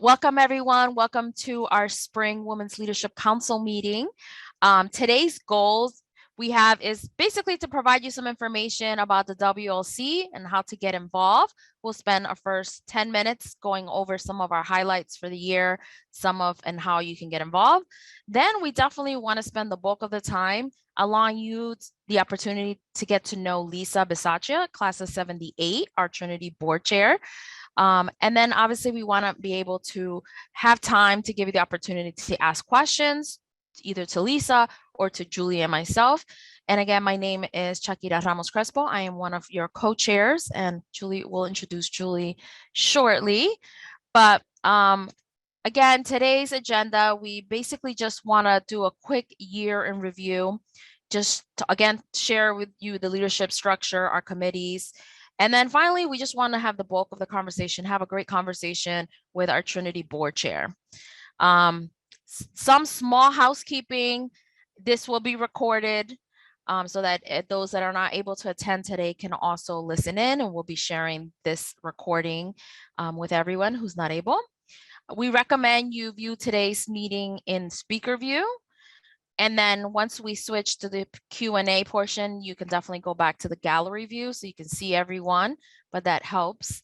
Welcome, everyone. Welcome to our Spring Women's Leadership Council meeting. Today's goals we have is basically to provide you some information about the WLC and how to get involved. We'll spend our first 10 minutes going over some of our highlights for the year, and how you can get involved. Then we definitely want to spend the bulk of the time allowing you the opportunity to get to know Lisa Bisaccia, class of 78, our Trinity board chair. And then obviously we want to be able to have time to give you the opportunity to ask questions, either to Lisa or to Julie and myself. And again, my name is Shakira Ramos Crespo. I am one of your co-chairs, and Julie will introduce Julie shortly. But again, today's agenda, we basically just want to do a quick year in review, just to, again, share with you the leadership structure, our committees. And then finally, we just want to have the bulk of the conversation, have a great conversation with our Trinity board chair. Some small housekeeping. This will be recorded so that those that are not able to attend today can also listen in, and we'll be sharing this recording with everyone who's not able. We recommend you view today's meeting in speaker view. And then once we switch to the Q&A portion, you can definitely go back to the gallery view so you can see everyone, but that helps.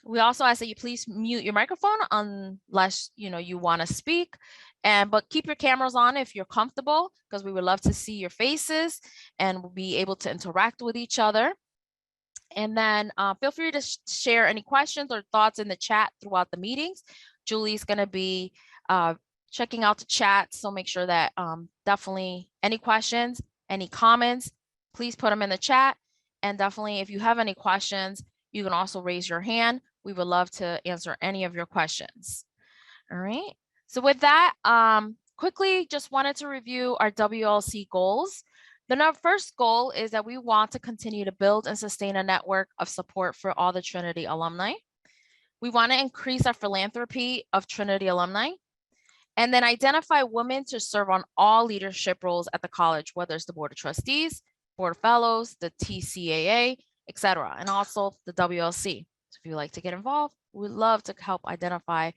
We also ask that you please mute your microphone unless you want to speak, but keep your cameras on if you're comfortable, because we would love to see your faces and we'll be able to interact with each other. And then feel free to share any questions or thoughts in the chat throughout the meetings. Julie's going to be checking out the chat, so make sure that definitely any questions, any comments, please put them in the chat. And definitely if you have any questions, you can also raise your hand. We would love to answer any of your questions. All right. So with that, quickly just wanted to review our WLC goals. The first goal is that we want to continue to build and sustain a network of support for all the Trinity alumni. We want to increase our philanthropy of Trinity alumni, and then identify women to serve on all leadership roles at the college, whether it's the Board of Trustees, Board of Fellows, the TCAA, etc., and also the WLC. So if you'd like to get involved, we'd love to help identify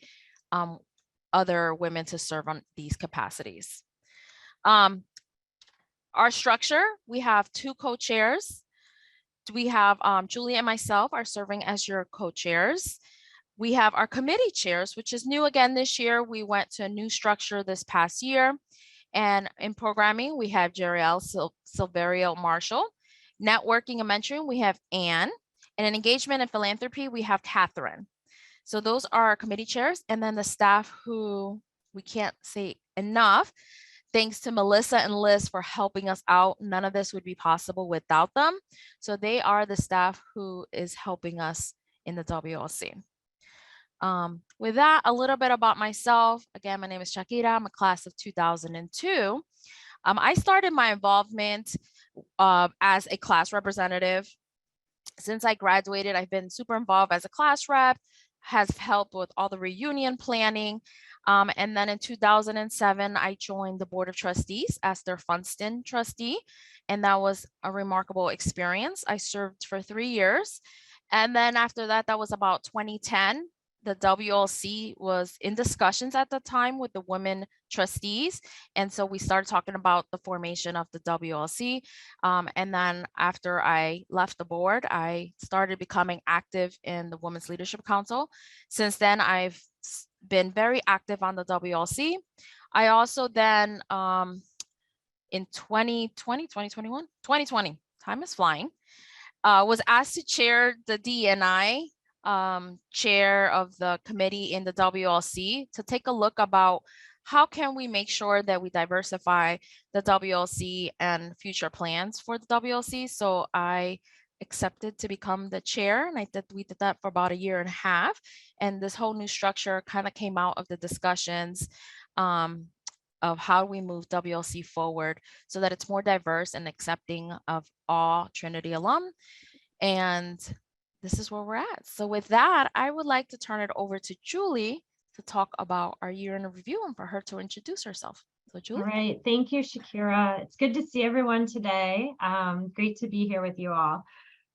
other women to serve on these capacities. Our structure, we have two co-chairs. We have Julie and myself are serving as your co-chairs. We have our committee chairs, which is new again this year. We went to a new structure this past year. And in programming, we have Jeriel Silverio Marshall. Networking and mentoring, we have Anne. And in engagement and philanthropy, we have Catherine. So those are our committee chairs. And then the staff who we can't say enough. Thanks to Melissa and Liz for helping us out. None of this would be possible without them. So they are the staff who is helping us in the WLC. With that, a little bit about myself. Again, my name is Shakira. I'm a class of 2002. I started my involvement as a class representative. Since I graduated, I've been super involved as a class rep, has helped with all the reunion planning. And then in 2007, I joined the Board of Trustees as their Funston trustee. And that was a remarkable experience. I served for 3 years. And then after that, that was about 2010. The WLC was in discussions at the time with the women trustees. And so we started talking about the formation of the WLC. And then after I left the board, I started becoming active in the Women's Leadership Council. Since then, I've been very active on the WLC. I also then in 2020, time is flying, was asked to chair the D&I chair of the committee in the WLC to take a look about how can we make sure that we diversify the WLC and future plans for the WLC. So I accepted to become the chair, and we did that for about 1.5 years. And this whole new structure kind of came out of the discussions of how we move WLC forward so that it's more diverse and accepting of all Trinity alum. And this is where we're at. So with that, I would like to turn it over to Julie to talk about our year in review and for her to introduce herself. So Julie. All right, thank you, Shakira. It's good to see everyone today. Great to be here with you all.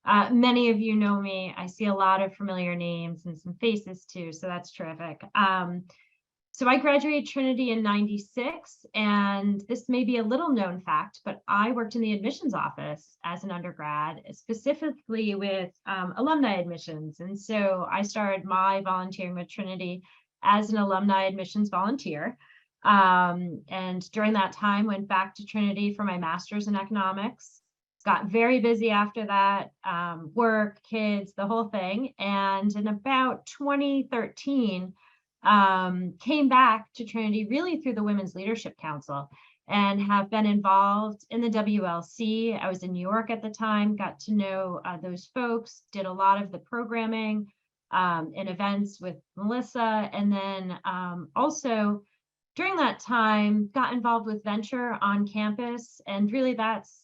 Many of you know me. I see a lot of familiar names and some faces too, so that's terrific. So I graduated Trinity in '96, and this may be a little known fact, but I worked in the admissions office as an undergrad, specifically with alumni admissions. And so I started my volunteering with Trinity as an alumni admissions volunteer. And during that time, went back to Trinity for my master's in economics. Got very busy after that, work, kids, the whole thing. And in about 2013, came back to Trinity really through the Women's Leadership Council, and have been involved in the WLC. I was in New York at the time, got to know those folks, did a lot of the programming and events with Melissa. And then also during that time, got involved with venture on campus. And really that's,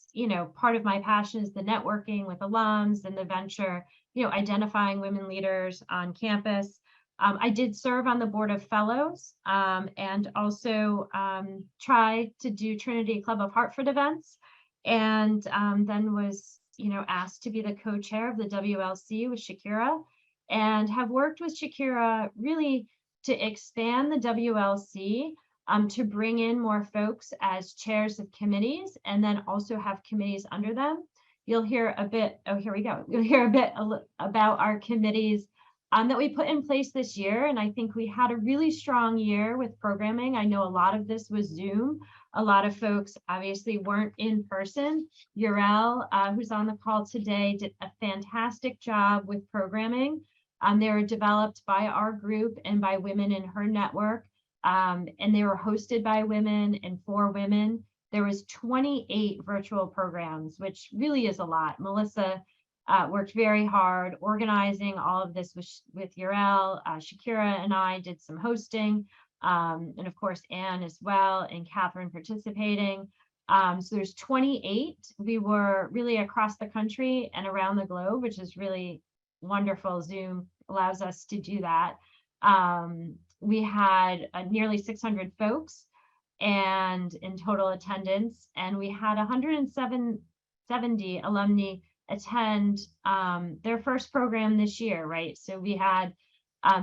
part of my passion is the networking with alums and the venture, identifying women leaders on campus. I did serve on the board of fellows and also try to do Trinity Club of Hartford events, and then was, asked to be the co-chair of the WLC with Shakira, and have worked with Shakira really to expand the WLC, to bring in more folks as chairs of committees, and then also have committees under them. You'll hear a bit, oh, here we go. You'll hear a bit about our committees that we put in place this year. And I think we had a really strong year with programming. I know a lot of this was Zoom. A lot of folks obviously weren't in person. U.S.A, who's on the call today, did a fantastic job with programming. They were developed by our group and by women in her network. And they were hosted by women and for women. There was 28 virtual programs, which really is a lot. Melissa worked very hard organizing all of this with U.S.A. Shakira and I did some hosting, and of course Anne as well, and Catherine participating. So there's 28. We were really across the country and around the globe, which is really wonderful. Zoom allows us to do that. We had nearly 600 folks and in total attendance, and we had 170 alumni attend their first program this year, right? So we had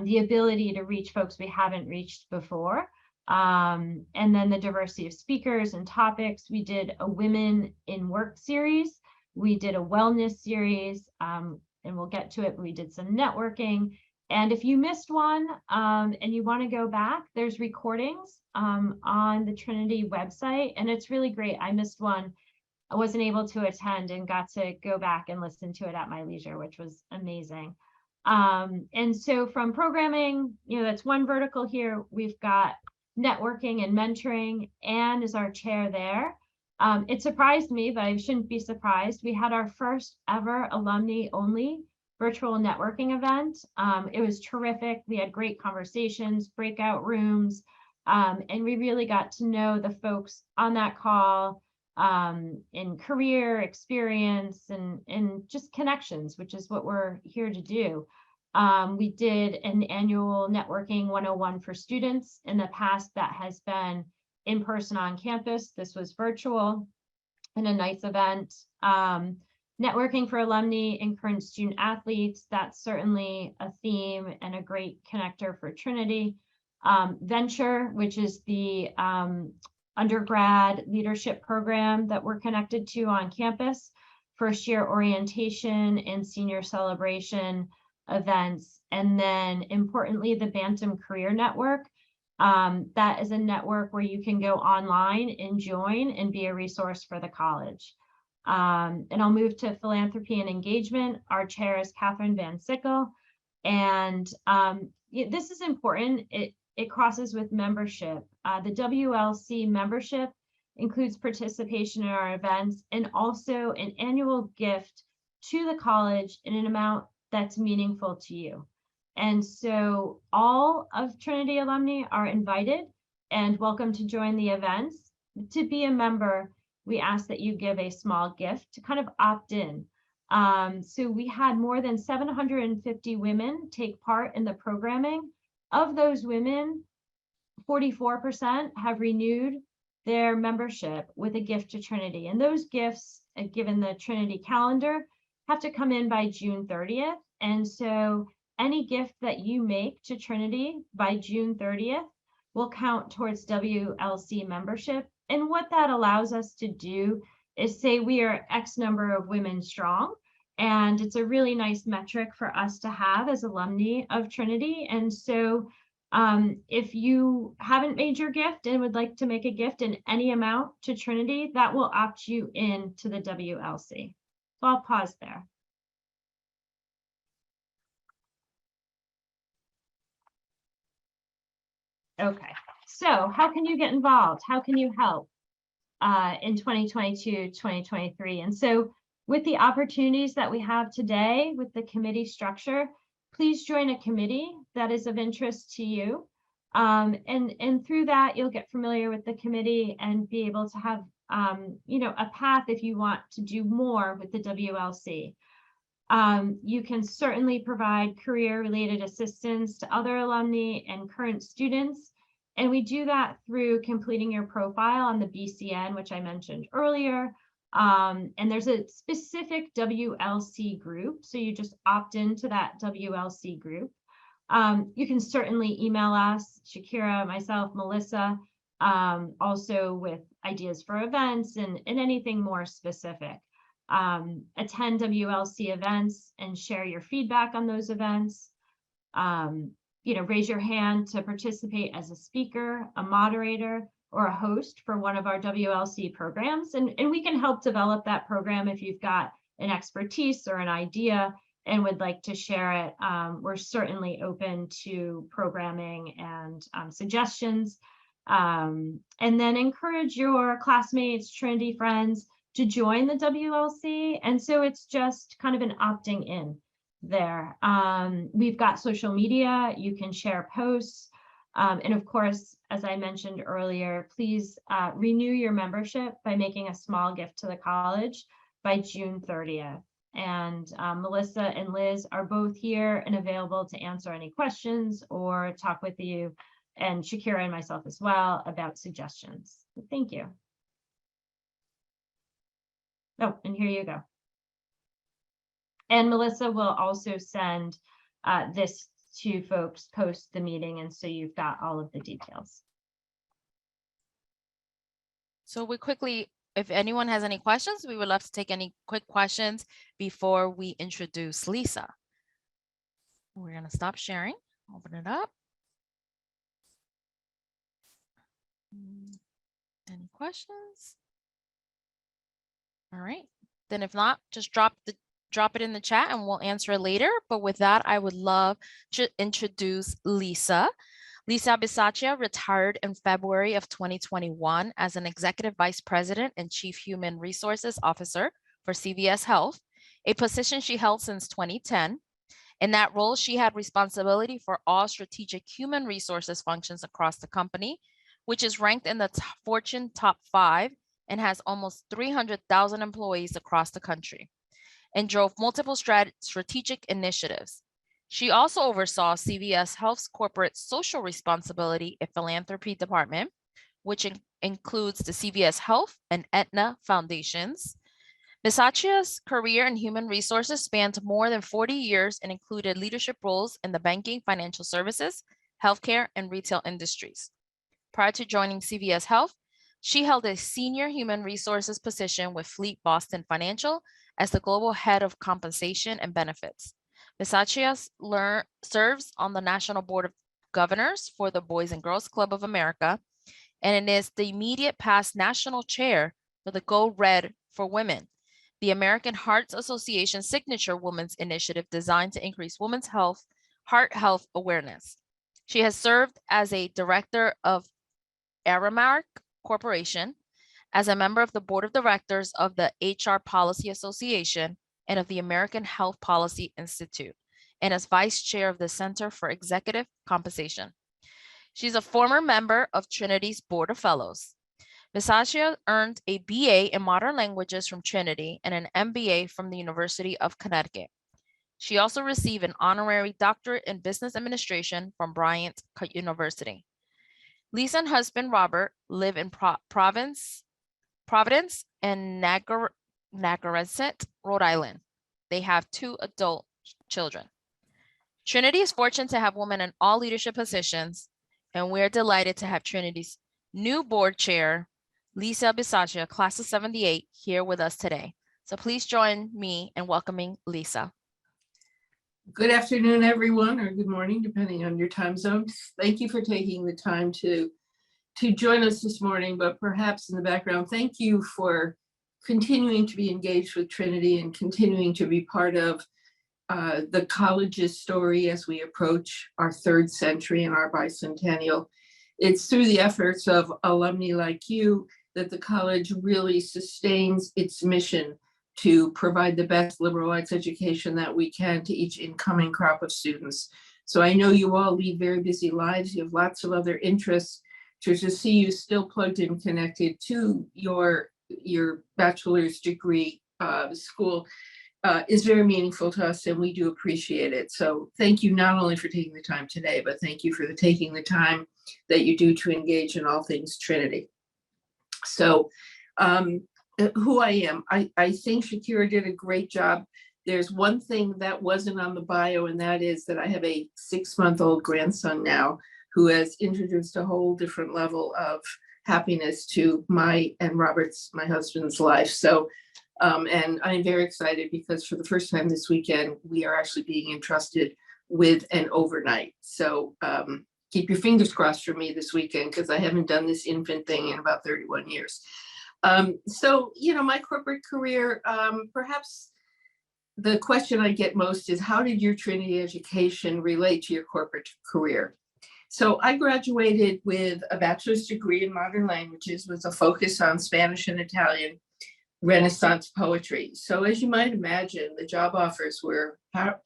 the ability to reach folks we haven't reached before. And then the diversity of speakers and topics. We did a Women in Work series. We did a wellness series, and we'll get to it, but we did some networking. And if you missed one and you want to go back, there's recordings on the Trinity website, and it's really great. I missed one. I wasn't able to attend and got to go back and listen to it at my leisure, which was amazing. And so from programming, that's one vertical here. We've got networking and mentoring. Anne is our chair there. It surprised me, but I shouldn't be surprised. We had our first ever alumni only virtual networking event. It was terrific. We had great conversations, breakout rooms, and we really got to know the folks on that call in career experience and just connections, which is what we're here to do. We did an annual networking 101 for students. In the past, that has been in person on campus. This was virtual and a nice event. Networking for alumni and current student athletes, that's certainly a theme and a great connector for Trinity. Venture, which is the undergrad leadership program that we're connected to on campus, first year orientation and senior celebration events. And then importantly, the Bantam Career Network. That is a network where you can go online and join and be a resource for the college. And I'll move to philanthropy and engagement. Our chair is Catherine Van Sickle. And this is important. It crosses with membership. The WLC membership includes participation in our events and also an annual gift to the college in an amount that's meaningful to you. And so all of Trinity alumni are invited and welcome to join the events. To be a member, we ask that you give a small gift to kind of opt in. So we had more than 750 women take part in the programming. Of those women, 44% have renewed their membership with a gift to Trinity. And those gifts, given the Trinity calendar, have to come in by June 30th. And so any gift that you make to Trinity by June 30th will count towards WLC membership. And what that allows us to do is say we are X number of women strong. And it's a really nice metric for us to have as alumni of Trinity. And so if you haven't made your gift and would like to make a gift in any amount to Trinity, that will opt you in to the WLC. So I'll pause there. Okay, so how can you get involved? How can you help in 2022, 2023? And so with the opportunities that we have today with the committee structure, please join a committee that is of interest to you. And through that, you'll get familiar with the committee and be able to have a path if you want to do more with the WLC. You can certainly provide career-related assistance to other alumni and current students. And we do that through completing your profile on the BCN, which I mentioned earlier. And there's a specific WLC group. So you just opt into that WLC group. You can certainly email us, Shakira, myself, Melissa, also with ideas for events and anything more specific. Attend WLC events and share your feedback on those events. Raise your hand to participate as a speaker, a moderator, or a host for one of our WLC programs. And we can help develop that program if you've got an expertise or an idea and would like to share it. We're certainly open to programming and suggestions. And then encourage your classmates, Trinity friends, to join the WLC. And so it's just kind of an opting in there. We've got social media, you can share posts. And of course, as I mentioned earlier, please renew your membership by making a small gift to the college by June 30th. And Melissa and Liz are both here and available to answer any questions or talk with you, and Shakira and myself as well, about suggestions. Thank you. Oh, and here you go. And Melissa will also send this to folks post the meeting, and so you've got all of the details. So we quickly, if anyone has any questions, we would love to take any quick questions before we introduce Lisa. We're going to stop sharing, open it up. Any questions? All right, then if not, just drop it in the chat and we'll answer it later. But with that, I would love to introduce Lisa. Lisa Bisaccia retired in February of 2021 as an Executive Vice President and Chief Human Resources Officer for CVS Health, a position she held since 2010. In that role, she had responsibility for all strategic human resources functions across the company, which is ranked in the Fortune Top 5 and has almost 300,000 employees across the country, and drove multiple strategic initiatives. She also oversaw CVS Health's corporate social responsibility and philanthropy department, which includes the CVS Health and Aetna foundations. Bisaccia's career in human resources spanned more than 40 years and included leadership roles in the banking, financial services, healthcare, and retail industries. Prior to joining CVS Health, she held a senior human resources position with Fleet Boston Financial as the global head of compensation and benefits. Bisaccia serves on the National Board of Governors for the Boys and Girls Club of America, and it is the immediate past national chair for the Go Red for Women, the American Heart Association signature women's initiative designed to increase women's heart health awareness. She has served as a director of Aramark Corporation, as a member of the board of directors of the HR Policy Association and of the American Health Policy Institute, and as vice chair of the Center for Executive Compensation. She's a former member of Trinity's Board of Fellows. Bisaccia earned a BA in Modern Languages from Trinity and an MBA from the University of Connecticut. She also received an honorary doctorate in business administration from Bryant University. Lisa and husband Robert live in Providence and Narragansett, Rhode Island. They have 2 adult children. Trinity is fortunate to have women in all leadership positions, and we're delighted to have Trinity's new board chair, Lisa Bisaccia, class of 78, here with us today. So please join me in welcoming Lisa. Good afternoon, everyone, or good morning, depending on your time zone. Thank you for taking the time to join us this morning, but perhaps in the background, thank you for continuing to be engaged with Trinity and continuing to be part of the college's story as we approach our 3rd century and our bicentennial. It's through the efforts of alumni like you that the college really sustains its mission to provide the best liberal arts education that we can to each incoming crop of students. So I know you all lead very busy lives. You have lots of other interests. To see you still plugged in, connected to your bachelor's degree school is very meaningful to us, and we do appreciate it. So thank you not only for taking the time today, but thank you for taking the time that you do to engage in all things Trinity. So who I am, I think Shakira did a great job. There's one thing that wasn't on the bio, and that is that I have a 6-month-old grandson now who has introduced a whole different level of happiness to my and Robert's, my husband's life. So, and I'm very excited because for the first time this weekend, we are actually being entrusted with an overnight. So keep your fingers crossed for me this weekend, because I haven't done this infant thing in about 31 years. So, my corporate career, perhaps the question I get most is, how did your Trinity education relate to your corporate career? So I graduated with a bachelor's degree in modern languages with a focus on Spanish and Italian Renaissance poetry. So as you might imagine, the job offers were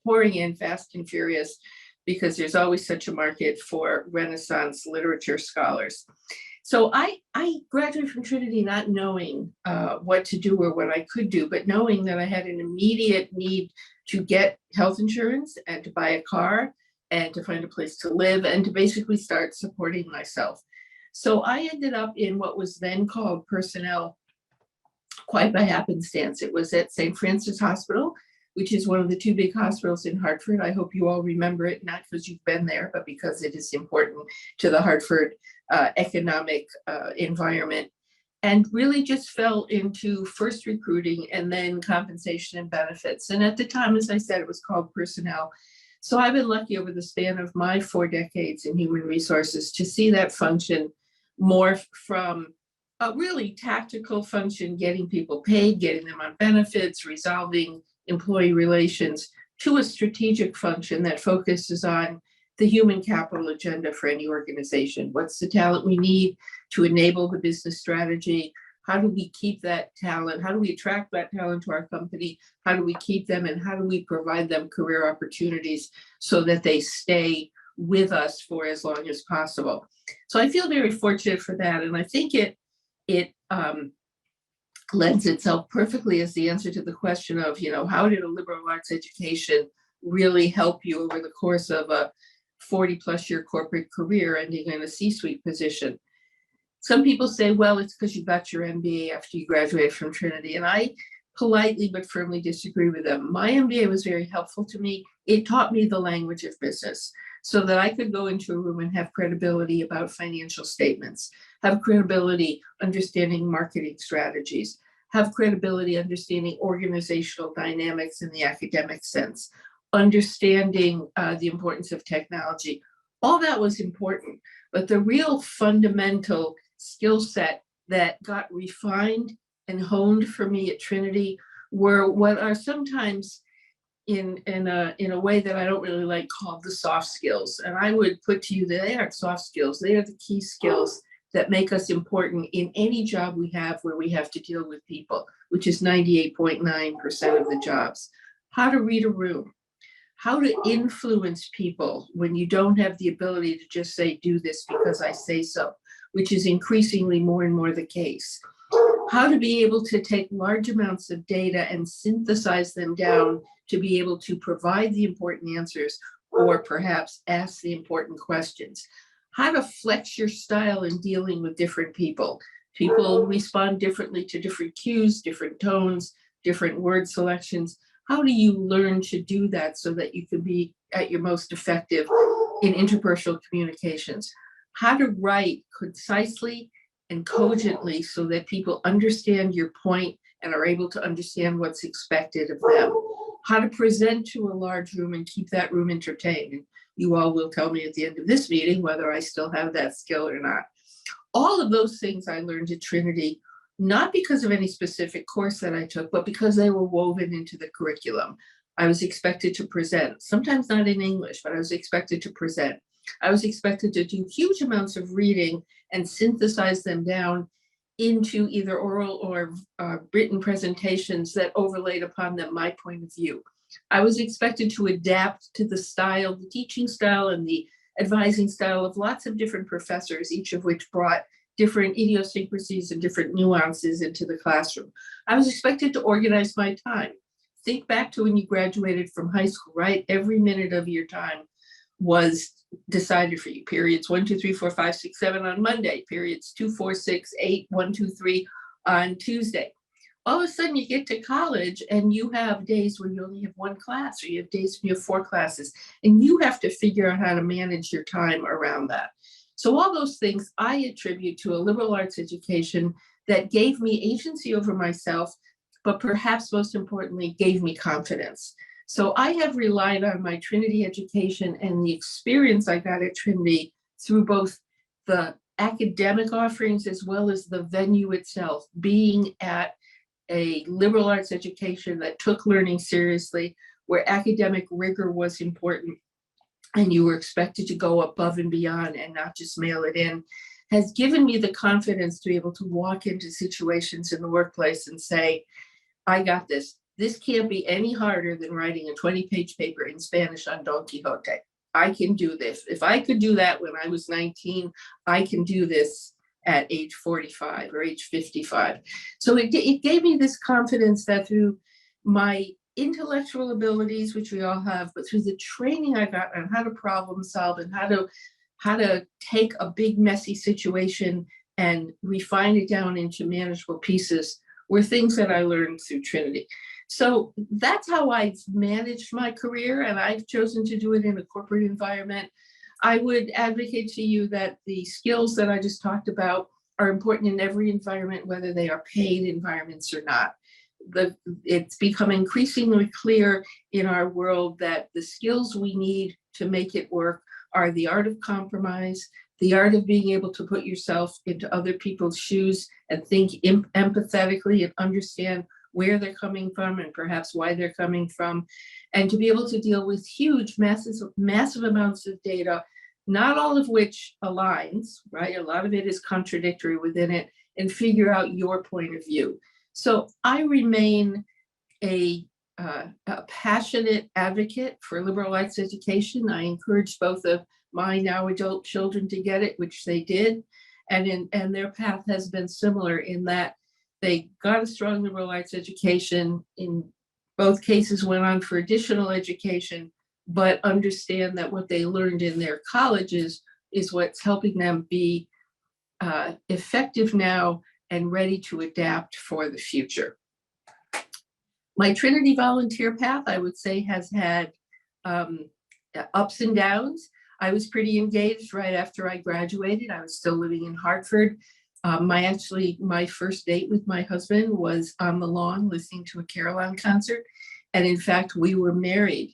pouring in fast and furious, because there's always such a market for Renaissance literature scholars. So I graduated from Trinity not knowing what to do or what I could do, but knowing that I had an immediate need to get health insurance and to buy a car and to find a place to live and to basically start supporting myself. So I ended up in what was then called personnel, quite by happenstance. It was at St. Francis Hospital, which is one of the 2 big hospitals in Hartford. I hope you all remember it, not because you've been there, but because it is important to the Hartford economic environment, and really just fell into first recruiting and then compensation and benefits. And at the time, as I said, it was called personnel. So I've been lucky over the span of my 4 decades in human resources to see that function morph from a really tactical function, getting people paid, getting them on benefits, resolving employee relations, to a strategic function that focuses on the human capital agenda for any organization. What's the talent we need to enable the business strategy? How do we keep that talent? How do we attract that talent to our company? How do we keep them? And how do we provide them career opportunities so that they stay with us for as long as possible? So I feel very fortunate for that. And I think it lends itself perfectly as the answer to the question of, how did a liberal arts education really help you over the course of a 40+ year corporate career ending in a C-suite position? Some people say, well, it's because you got your MBA after you graduated from Trinity. And I politely but firmly disagree with them. My MBA was very helpful to me. It taught me the language of business so that I could go into a room and have credibility about financial statements, have credibility understanding marketing strategies, have credibility understanding organizational dynamics in the academic sense, understanding the importance of technology. All that was important, but the real fundamental skill set that got refined and honed for me at Trinity were what are sometimes in a way that I don't really like called the soft skills. And I would put to you that they aren't soft skills. They are the key skills that make us important in any job we have where we have to deal with people, which is 98.9% of the jobs. How to read a room, how to influence people when you don't have the ability to just say, do this because I say so, which is increasingly more and more the case. How to be able to take large amounts of data and synthesize them down to be able to provide the important answers or perhaps ask the important questions. How to flex your style in dealing with different people. People respond differently to different cues, different tones, different word selections. how do you learn to do that so that you can be at your most effective in interpersonal communications? How to write concisely and cogently so that people understand your point and are able to understand what's expected of them. How to present to a large room and keep that room entertained. And you all will tell me at the end of this meeting whether I still have that skill or not. All of those things I learned at Trinity, not because of any specific course that I took, but because they were woven into the curriculum. I was expected to present, sometimes not in English, but I was expected to present. I was expected to do huge amounts of reading and synthesize them down into either oral or written presentations that overlaid upon them my point of view. I was expected to adapt to the style, the teaching style and the advising style of lots of different professors, each of which brought different idiosyncrasies and different nuances into the classroom. I was expected to organize my time. Think back to when you graduated from high school, right? Every minute of your time was decided for you. Periods 1, 2, 3, 4, 5, 6, 7 on Monday. Periods 2, 4, 6, 8, 1, 2, 3 on Tuesday. All of a sudden you get to college and you have days where you only have one class, or you have days when you have 4 classes, and you have to figure out how to manage your time around that. So all those things I attribute to a liberal arts education that gave me agency over myself, but perhaps most importantly, gave me confidence. So I have relied on my Trinity education and the experience I got at Trinity through both the academic offerings as well as the venue itself, being at a liberal arts education that took learning seriously, where academic rigor was important and you were expected to go above and beyond and not just mail it in, has given me the confidence to be able to walk into situations in the workplace and say, I got this. This can't be any harder than writing a 20-page paper in Spanish on Don Quixote. I can do this. If I could do that when I was 19, I can do this at age 45 or age 55. So it gave me this confidence that through my intellectual abilities, which we all have, but through the training I got on how to problem solve and how to take a big messy situation and refine it down into manageable pieces, were things that I learned through Trinity. So that's how I've managed my career, and I've chosen to do it in a corporate environment. I would advocate to you that the skills that I just talked about are important in every environment, whether they are paid environments or not. It's become increasingly clear in our world that the skills we need to make it work are the art of compromise, the art of being able to put yourself into other people's shoes and think empathetically and understand where they're coming from and perhaps why they're coming from, and to be able to deal with huge, massive amounts of data, not all of which aligns, right? A lot of it is contradictory within it, and figure out your point of view. So I remain a passionate advocate for liberal arts education. I encourage both of my now adult children to get it, which they did, and their path has been similar in that they got a strong liberal arts education. In both cases went on for additional education, but understand that what they learned in their colleges is what's helping them be effective now and ready to adapt for the future. My Trinity volunteer path, I would say, has had ups and downs. I was pretty engaged right after I graduated. I was still living in Hartford. My first date with my husband was on the lawn listening to a carillon concert. And in fact, we were married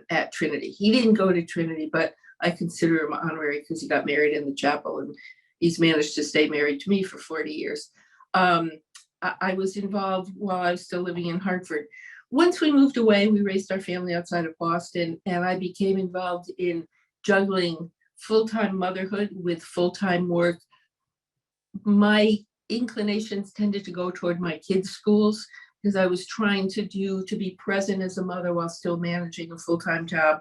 at Trinity. He didn't go to Trinity, but I consider him honorary because he got married in the chapel and he's managed to stay married to me for 40 years. I was involved while I was still living in Hartford. Once we moved away, we raised our family outside of Boston, and I became involved in juggling full-time motherhood with full-time work. My inclinations tended to go toward my kids' schools because I was trying to be present as a mother while still managing a full-time job.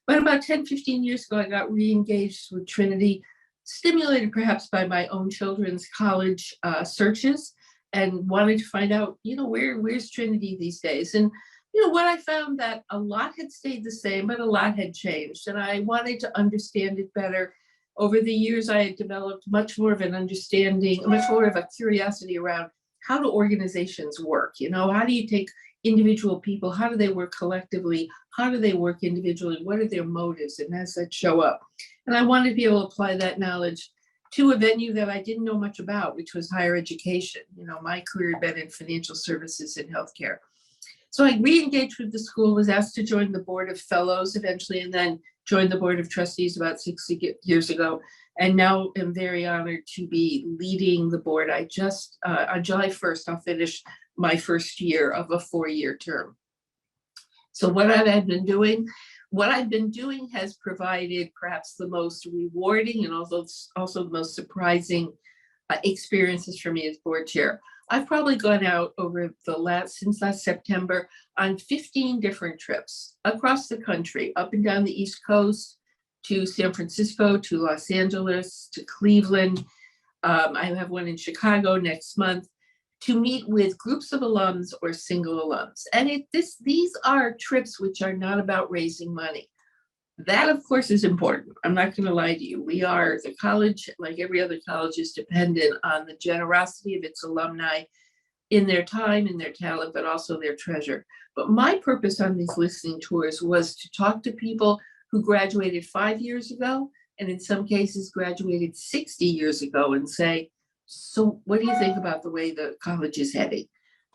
But about 10, 15 years ago, I got re-engaged with Trinity, stimulated perhaps by my own children's college searches, and wanted to find out, where's Trinity these days? And, what I found that a lot had stayed the same, but a lot had changed. And I wanted to understand it better. Over the years, I had developed much more of an understanding, much more of a curiosity around how do organizations work? How do you take individual people, how do they work collectively? How do they work individually? What are their motives? And how does that show up? And I wanted to be able to apply that knowledge to a venue that I didn't know much about, which was higher education. You know, my career had been in financial services and healthcare. So I re-engaged with the school, was asked to join the board of fellows eventually, and then joined the board of trustees about 60 years ago. And now am very honored to be leading the board. I just, on July 1st, I'll finish my first year of a 4-year term. So what I've been doing, has provided perhaps the most rewarding and also the most surprising experiences for me as board chair. I've probably gone out over since last September on 15 different trips across the country, up and down the East Coast, to San Francisco, to Los Angeles, to Cleveland. I have one in Chicago next month, to meet with groups of alums or single alums. And these are trips which are not about raising money. That, of course, is important. I'm not going to lie to you. The college, like every other college, is dependent on the generosity of its alumni in their time, in their talent, but also their treasure. But my purpose on these listening tours was to talk to people who graduated 5 years ago, and in some cases graduated 60 years ago, and say, so what do you think about the way the college is heading?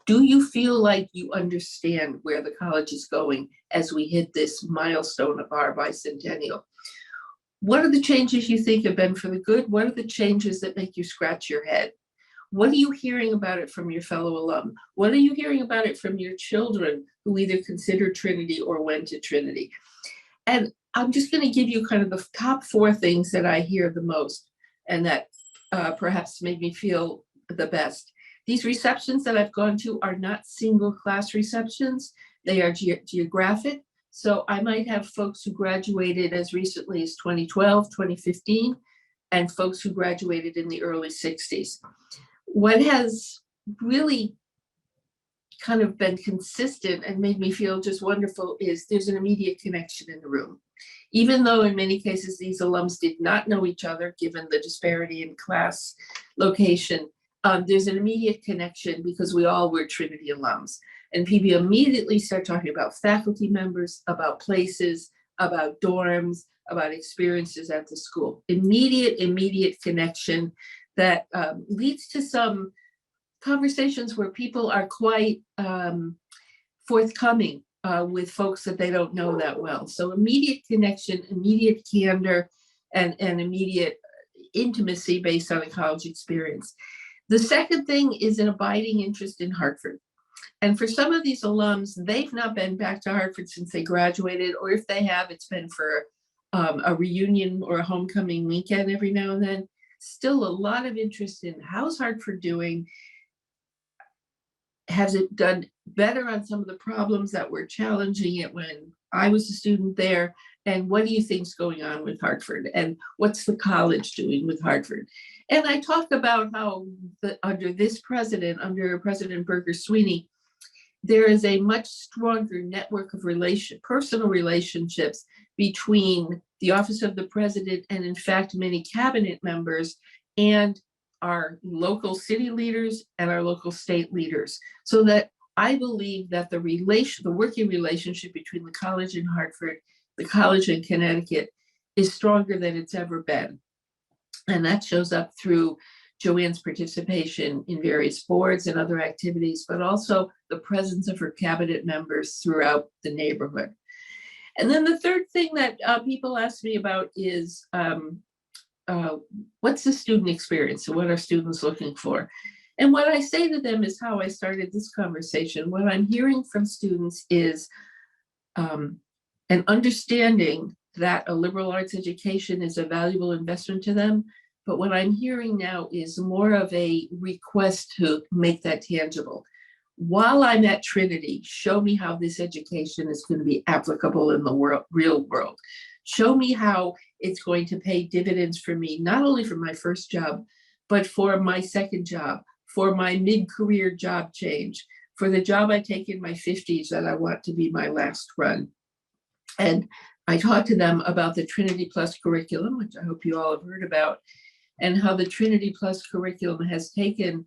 Do you feel like you understand where the college is going as we hit this milestone of our bicentennial? What are the changes you think have been for the good? What are the changes that make you scratch your head? What are you hearing about it from your fellow alum? What are you hearing about it from your children who either consider Trinity or went to Trinity? And I'm just going to give you kind of the top 4 things that I hear the most and that perhaps made me feel the best. These receptions that I've gone to are not single class receptions. They are geographic. So I might have folks who graduated as recently as 2012, 2015, and folks who graduated in the early 60s. What has really kind of been consistent and made me feel just wonderful is there's an immediate connection in the room. Even though in many cases these alums did not know each other, given the disparity in class location, there's an immediate connection because we all were Trinity alums. And people immediately start talking about faculty members, about places, about dorms, about experiences at the school. Immediate connection that leads to some conversations where people are quite forthcoming with folks that they don't know that well. So immediate connection, immediate candor, and immediate intimacy based on a college experience. The second thing is an abiding interest in Hartford. And for some of these alums, they've not been back to Hartford since they graduated, or if they have, it's been for a reunion or a homecoming weekend every now and then. Still a lot of interest in how's Hartford doing? Has it done better on some of the problems that were challenging it when I was a student there? And what do you think's going on with Hartford? And what's the college doing with Hartford? And I talk about how under President Berger-Sweeney, there is a much stronger network of personal relationships between the office of the president and in fact many cabinet members and our local city leaders and our local state leaders. So that I believe that the working relationship between the college in Hartford, the college in Connecticut, is stronger than it's ever been. And that shows up through Joanne's participation in various boards and other activities, but also the presence of her cabinet members throughout the neighborhood. And then the third thing that people ask me about is what's the student experience and what are students looking for? And what I say to them is how I started this conversation. What I'm hearing from students is an understanding that a liberal arts education is a valuable investment to them. But what I'm hearing now is more of a request to make that tangible. While I'm at Trinity, show me how this education is going to be applicable in the real world. Show me how it's going to pay dividends for me, not only for my first job, but for my second job, for my mid-career job change, for the job I take in my 50s that I want to be my last run. And I talked to them about the Trinity Plus curriculum, which I hope you all have heard about, and how the Trinity Plus curriculum has taken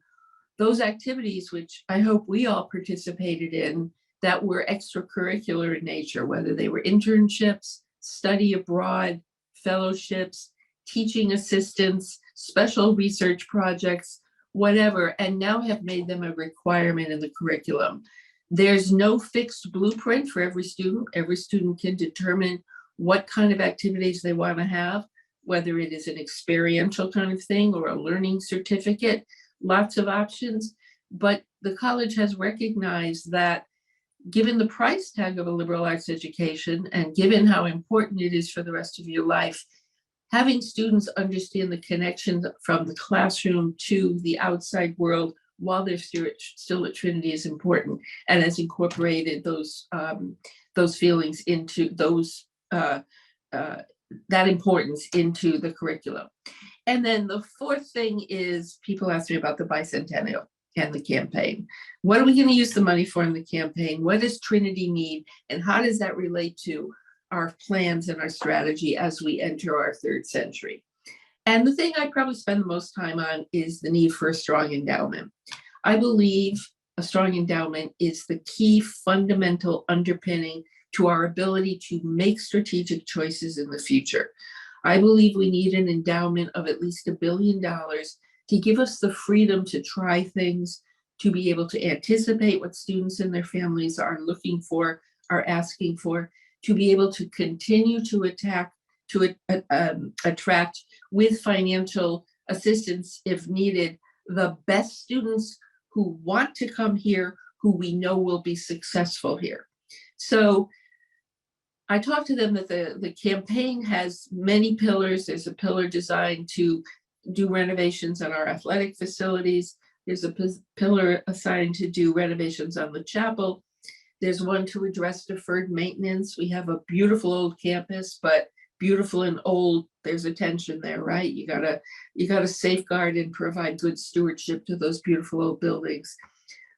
those activities, which I hope we all participated in, that were extracurricular in nature, whether they were internships, study abroad, fellowships, teaching assistants, special research projects, whatever, and now have made them a requirement in the curriculum. There's no fixed blueprint for every student. Every student can determine what kind of activities they want to have, whether it is an experiential kind of thing or a learning certificate, lots of options. But the college has recognized that given the price tag of a liberal arts education and given how important it is for the rest of your life, having students understand the connection from the classroom to the outside world while they're still at Trinity is important, and has incorporated those feelings into that importance into the curriculum. And then the fourth thing is, people ask me about the bicentennial and the campaign. What are we going to use the money for in the campaign? What does Trinity need? And how does that relate to our plans and our strategy as we enter our third century? And the thing I probably spend the most time on is the need for a strong endowment. I believe a strong endowment is the key fundamental underpinning to our ability to make strategic choices in the future. I believe we need an endowment of at least $1 billion to give us the freedom to try things, to be able to anticipate what students and their families are looking for, are asking for, to be able to continue to attract with financial assistance, if needed, the best students who want to come here, who we know will be successful here. So I talked to them that the campaign has many pillars. There's a pillar designed to do renovations on our athletic facilities. There's a pillar assigned to do renovations on the chapel. There's one to address deferred maintenance. We have a beautiful old campus, but beautiful and old, there's a tension there, right? You gotta safeguard and provide good stewardship to those beautiful old buildings.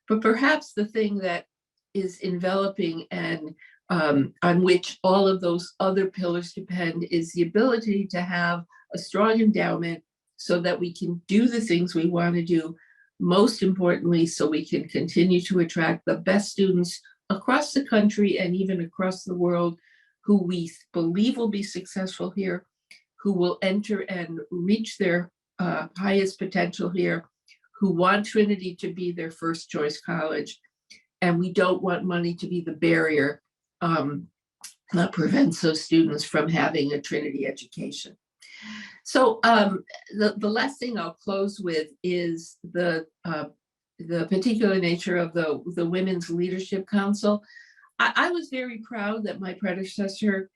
But perhaps the thing that is enveloping and on which all of those other pillars depend is the ability to have a strong endowment so that we can do the things we want to do. Most importantly, so we can continue to attract the best students across the country and even across the world who we believe will be successful here, who will enter and reach their highest potential here, who want Trinity to be their first choice college. And we don't want money to be the barrier that prevents those students from having a Trinity education. So the last thing I'll close with is the particular nature of the Women's Leadership Council. I was very proud that my predecessor,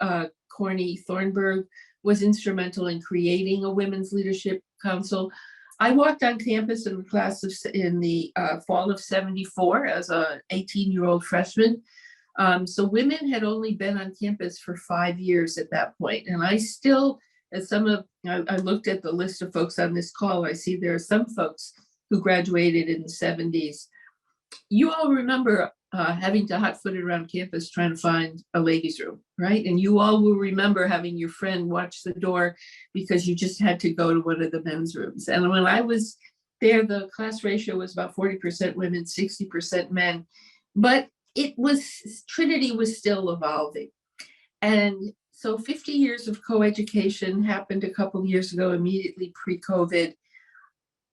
Corny Thornburg, was instrumental in creating a Women's Leadership Council. I walked on campus in the class in the fall of '74 as an 18-year-old freshman. So women had only been on campus for 5 years at that point. And I still, as I looked at the list of folks on this call, I see there are some folks who graduated in the '70s. You all remember having to hot-foot it around campus trying to find a ladies' room, right? And you all will remember having your friend watch the door because you just had to go to one of the men's rooms. And when I was there, the class ratio was about 40% women, 60% men. But Trinity was still evolving. And so 50 years of coeducation happened a couple of years ago, immediately pre-COVID.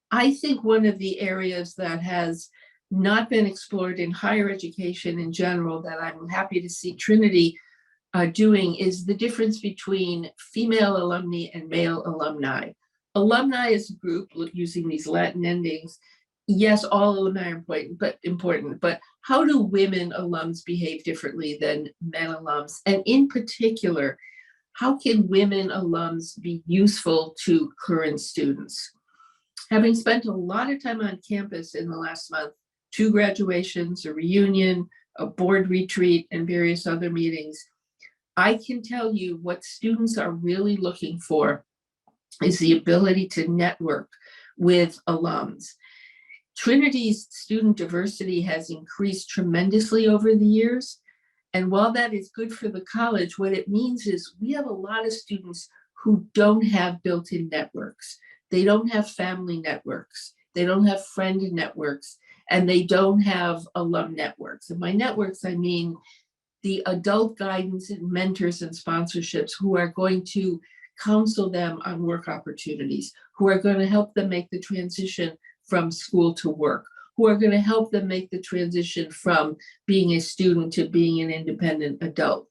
I think one of the areas that has not been explored in higher education in general that I'm happy to see Trinity doing is the difference between female alumni and male alumni. Alumni is a group using these Latin endings. Yes, all alumni are important, but how do women alums behave differently than men alums? And in particular, how can women alums be useful to current students? Having spent a lot of time on campus in the last month, 2 graduations, a reunion, a board retreat, and various other meetings, I can tell you what students are really looking for is the ability to network with alums. Trinity's student diversity has increased tremendously over the years. And while that is good for the college, what it means is we have a lot of students who don't have built-in networks. They don't have family networks. They don't have friend networks. and they don't have alum networks. And by networks, I mean the adult guidance and mentors and sponsorships who are going to counsel them on work opportunities, who are going to help them make the transition from school to work, who are going to help them make the transition from being a student to being an independent adult.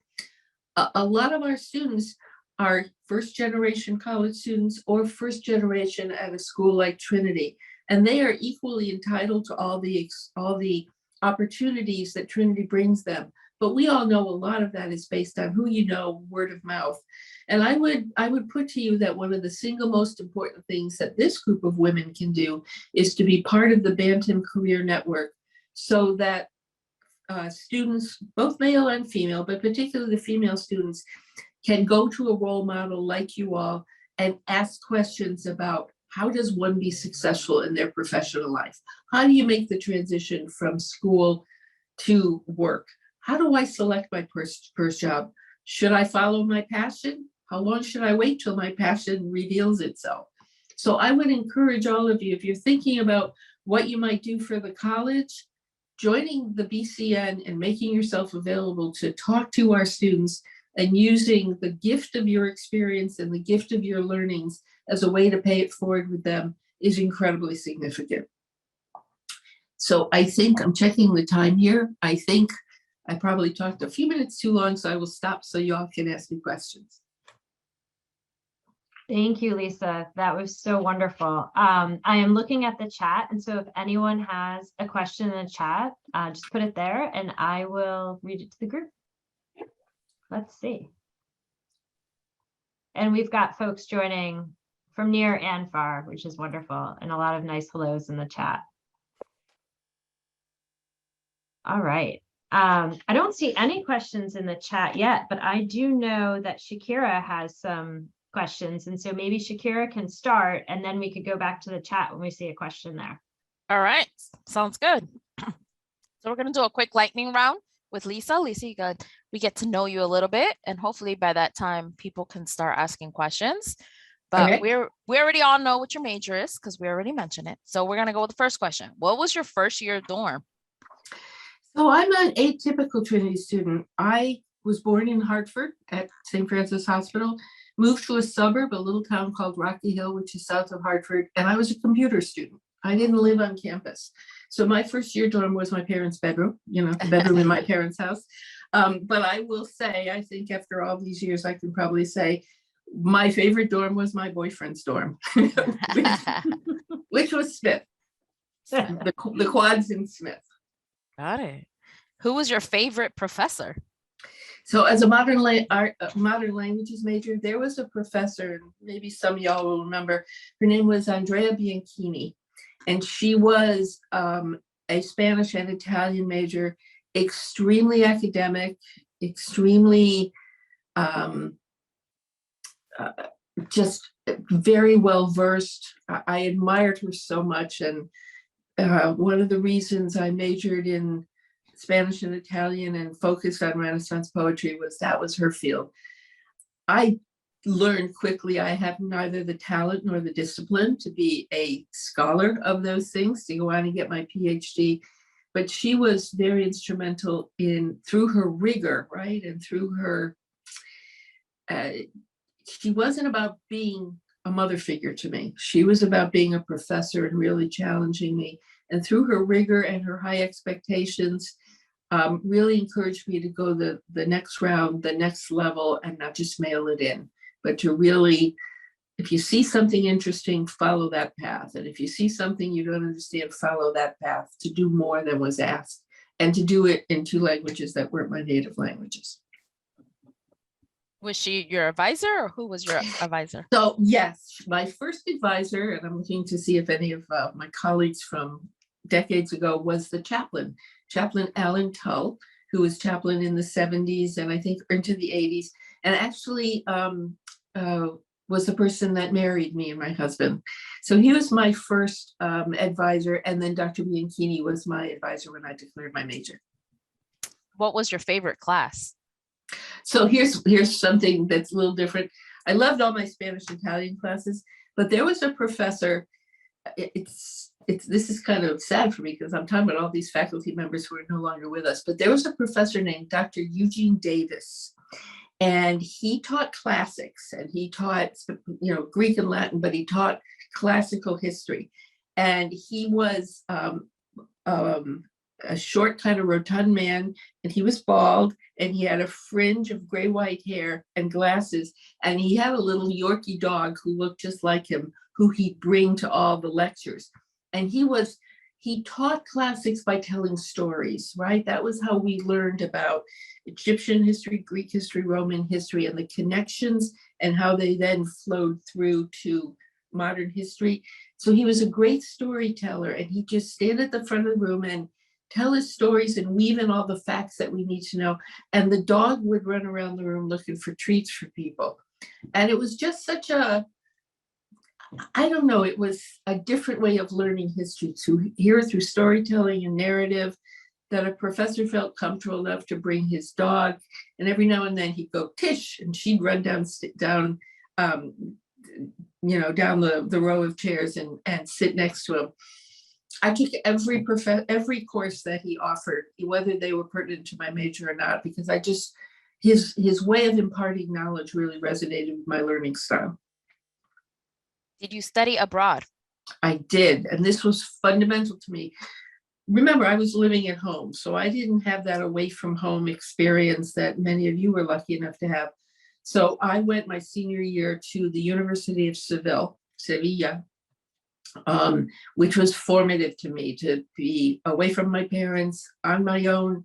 A lot of our students are first generation college students or first generation at a school like Trinity, and they are equally entitled to all the opportunities that Trinity brings them. But we all know a lot of that is based on who you know, word of mouth. And I would put to you that one of the single most important things that this group of women can do is to be part of the Bantam Career Network, so that students, both male and female, but particularly the female students, can go to a role model like you all and ask questions about how does one be successful in their professional life? How do you make the transition from school to work? How do I select my first job? Should I follow my passion? How long should I wait till my passion reveals itself? So I would encourage all of you, if you're thinking about what you might do for the college, joining the BCN and making yourself available to talk to our students and using the gift of your experience and the gift of your learnings as a way to pay it forward with them is incredibly significant. So I think I'm checking the time here. I think I probably talked a few minutes too long, so I will stop so you all can ask me questions. Thank you, Lisa. That was so wonderful. I am looking at the chat, and so if anyone has a question in the chat, just put it there and I will read it to the group. Let's see. And we've got folks joining from near and far, which is wonderful, and a lot of nice hellos in the chat. All right. I don't see any questions in the chat yet, but I do know that Shakira has some questions. And so maybe Shakira can start, and then we could go back to the chat when we see a question there. All right, sounds good. So we're gonna do a quick lightning round with Lisa. Lisa, we get to know you a little bit, and hopefully by that time people can start asking questions. But Okay. we already all know what your major is because we already mentioned it. So we're gonna go with the first question. What was your first year dorm? So I'm an atypical Trinity student. I was born in Hartford at St. Francis Hospital, moved to a suburb, a little town called Rocky Hill, which is south of Hartford, and I was a computer student. I didn't live on campus. So my first year dorm was my parents' bedroom, you know, the bedroom in my parents' house. But I will say, I think after all these years, I can probably say my favorite dorm was my boyfriend's dorm, which was Smith, the quads in Smith. Got it. Who was your favorite professor? So as a modern languages major, there was a professor, and maybe some of y'all will remember, her name was Andrea Bianchini, and she was a Spanish and Italian major, extremely academic, extremely just very well versed. I admired her so much, and one of the reasons I majored in Spanish and Italian and focused on Renaissance poetry was that was her field. I learned quickly I have neither the talent nor the discipline to be a scholar of those things, to go on and get my PhD. But she was very instrumental through her rigor, right? And through her, she wasn't about being a mother figure to me. She was about being a professor and really challenging me. And through her rigor and her high expectations, really encouraged me to go the next round, the next level, and not just mail it in, but to really, if you see something interesting, follow that path. And if you see something you don't understand, follow that path, to do more than was asked, and to do it in 2 languages that weren't my native languages. Was she your advisor, or who was your advisor? So yes, my first advisor, and I'm looking to see if any of my colleagues from decades ago, was the chaplain Alan Tull, who was chaplain in the 70s and I think into the 80s, and actually was the person that married me and my husband. So he was my first advisor, and then Dr. Bianchini was my advisor when I declared my major. What was your favorite class? So here's something that's a little different. I loved all my Spanish and Italian classes, but there was a professor, it's this is kind of sad for me because I'm talking about all these faculty members who are no longer with us, but there was a professor named Dr. Eugene Davis, and he taught classics, and he taught, Greek and Latin, but he taught classical history. And he was a short, kind of rotund man, and he was bald, and he had a fringe of gray-white hair and glasses, and he had a little Yorkie dog who looked just like him, who he'd bring to all the lectures. And he taught classics by telling stories, right? That was how we learned about Egyptian history, Greek history, Roman history, and the connections and how they then flowed through to modern history. So he was a great storyteller, and he'd just stand at the front of the room and tell his stories and weave in all the facts that we need to know. And the dog would run around the room looking for treats for people. And it was just such a, I don't know, it was a different way of learning history, to hear through storytelling and narrative, that a professor felt comfortable enough to bring his dog, and every now and then he'd go Tish, and she'd run down the row of chairs and sit next to him. I took every course that he offered, whether they were pertinent to my major or not, because his way of imparting knowledge really resonated with my learning style. Did you study abroad? I did, and this was fundamental to me. Remember, I was living at home, so I didn't have that away from home experience that many of you were lucky enough to have. So I went my senior year to the University of Sevilla, which was formative to me, to be away from my parents on my own,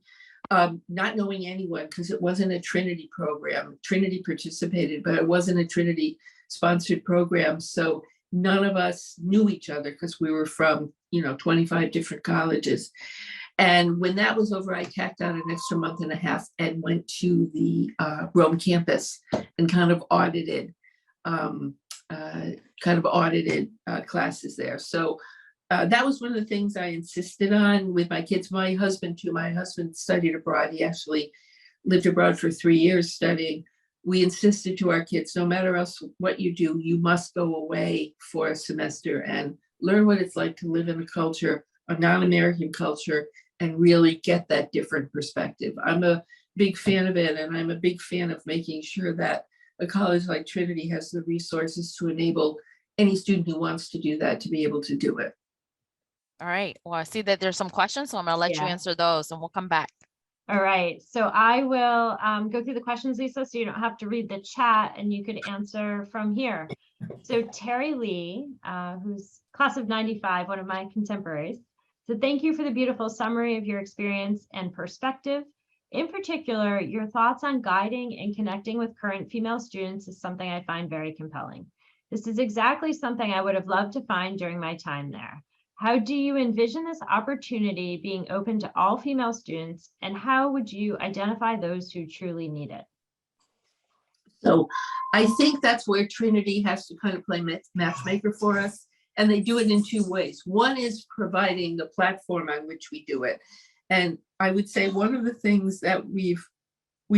not knowing anyone, because it wasn't a Trinity program. Trinity participated, but it wasn't a Trinity sponsored program. So none of us knew each other because we were from 25 different colleges. And when that was over, I tacked on an extra month and a half and went to the Rome campus and kind of audited classes there. So that was one of the things I insisted on with my kids. My husband too. My husband studied abroad. He actually lived abroad for 3 years studying. We insisted to our kids, no matter else what you do, you must go away for a semester and learn what it's like to live in a culture, a non-American culture, and really get that different perspective. I'm a big fan of it, and I'm a big fan of making sure that a college like Trinity has the resources to enable any student who wants to do that to be able to do it. All right. Well, I see that there's some questions, so I'm going to let you answer those, and we'll come back. All right. So I will go through the questions, Lisa, so you don't have to read the chat, and you could answer from here. So Terry Lee, who's class of 95, one of my contemporaries, so thank you for the beautiful summary of your experience and perspective. In particular, your thoughts on guiding and connecting with current female students is something I find very compelling. This is exactly something I would have loved to find during my time there. How do you envision this opportunity being open to all female students, and how would you identify those who truly need it? So I think that's where Trinity has to kind of play matchmaker for us. And they do it in two ways. One is providing the platform on which we do it. And I would say one of the things that we've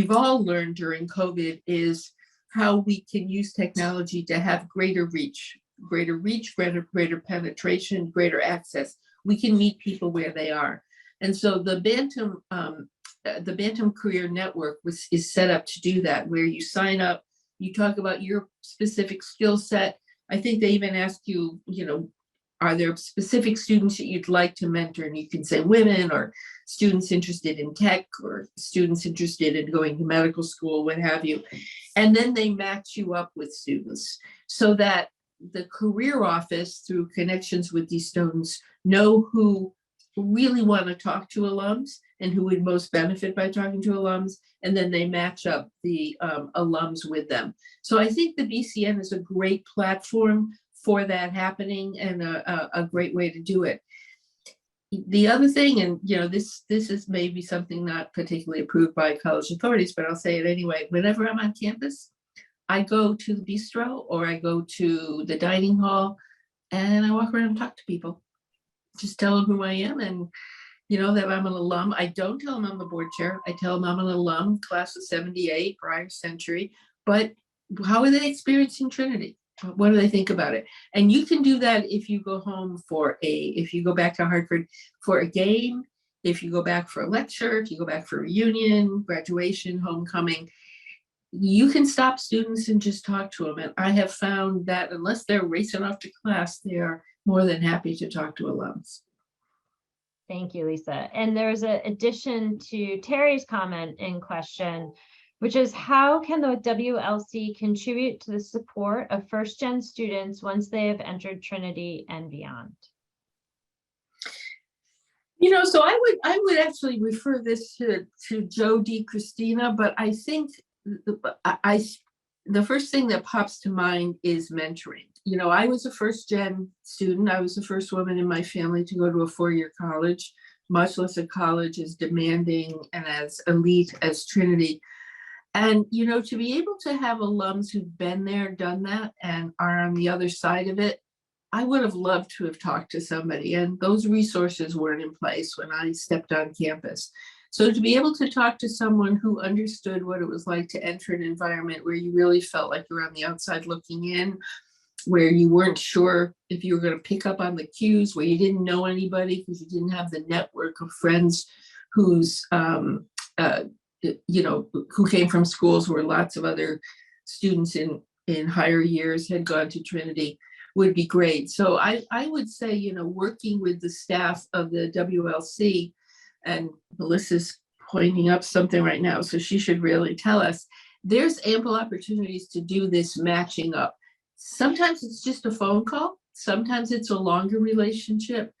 all learned during COVID is how we can use technology to have greater reach, greater penetration, greater access. We can meet people where they are. And so the Bantam Career Network is set up to do that, where you sign up, you talk about your specific skill set. I think they even ask you, are there specific students that you'd like to mentor? And you can say women, or students interested in tech, or students interested in going to medical school, what have you. And then they match you up with students so that the career office, through connections with these students, know who really want to talk to alums and who would most benefit by talking to alums, and then they match up the alums with them. So I think the BCN is a great platform for that happening, and a great way to do it. The other thing, and this is maybe something not particularly approved by college authorities, but I'll say it anyway. Whenever I'm on campus, I go to the bistro or I go to the dining hall, and I walk around and talk to people. Just tell them who I am, and that I'm an alum. I don't tell them I'm the board chair. I tell them I'm an alum, class of 78, prior century. But how are they experiencing Trinity? What do they think about it? And you can do that if you go home if you go back to Hartford for a game, if you go back for a lecture, if you go back for a reunion, graduation, homecoming, you can stop students and just talk to them. And I have found that unless they're racing off to class, they are more than happy to talk to alums. Thank you, Lisa. And there's an addition to Terry's comment in question, which is how can the WLC contribute to the support of first-gen students once they have entered Trinity and beyond? You know, so I would actually refer this to Joe DiCristina, but I think the first thing that pops to mind is mentoring. You know, I was a first-gen student. I was the first woman in my family to go to a four-year college, much less a college as demanding and as elite as Trinity. And, you know, to be able to have alums who've been there, done that, and are on the other side of it, I would have loved to have talked to somebody, and those resources weren't in place when I stepped on campus. So to be able to talk to someone who understood what it was like to enter an environment where you really felt like you were on the outside looking in, where you weren't sure if you were going to pick up on the cues, where you didn't know anybody because you didn't have the network of friends who's, you know, who came from schools where lots of other students in higher years had gone to Trinity, would be great. So I would say, you know, working with the staff of the WLC, and Melissa's pointing up something right now, so she should really tell us, there's ample opportunities to do this matching up. Sometimes it's just a phone call, sometimes it's a longer relationship,